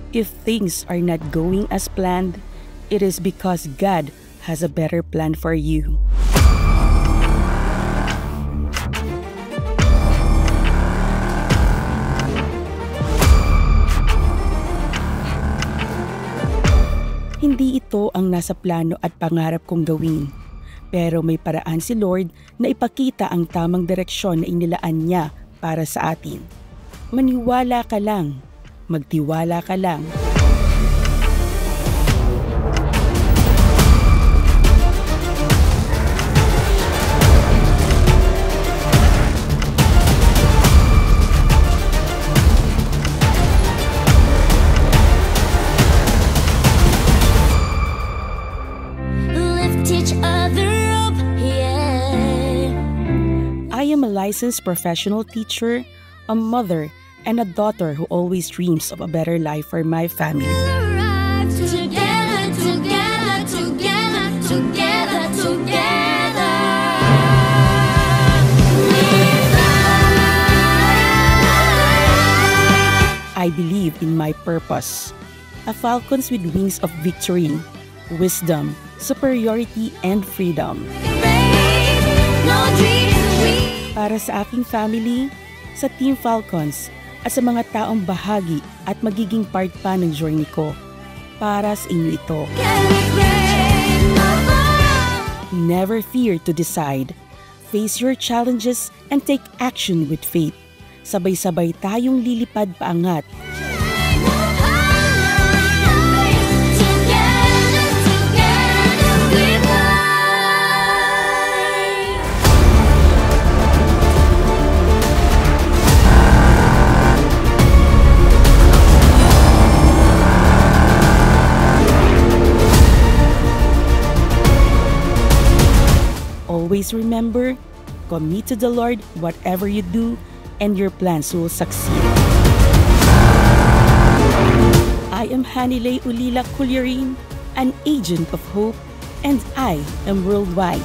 If things are not going as planned, it is because God has a better plan for you. Hindi ito ang nasa plano at pangarap kong gawin. Pero may paraan si Lord na ipakita ang tamang direksyon na inilaan niya para sa atin. Maniwala ka lang. Magtiwala ka lang. I am a licensed professional teacher, a mother, and a daughter who always dreams of a better life for my family. I believe in my purpose. A falcons with wings of victory, wisdom, superiority, and freedom. Para sa aking family, sa Team Falcons, at sa mga taong bahagi at magiging part pa ng journey ko, para sa inyo ito. Never fear to decide. Face your challenges and take action with faith. Sabay-sabay tayong lilipad paangat. Always remember, commit to the Lord whatever you do, and your plans will succeed. I am Hanilei Ulila Kulyarin, an agent of hope, and I am worldwide.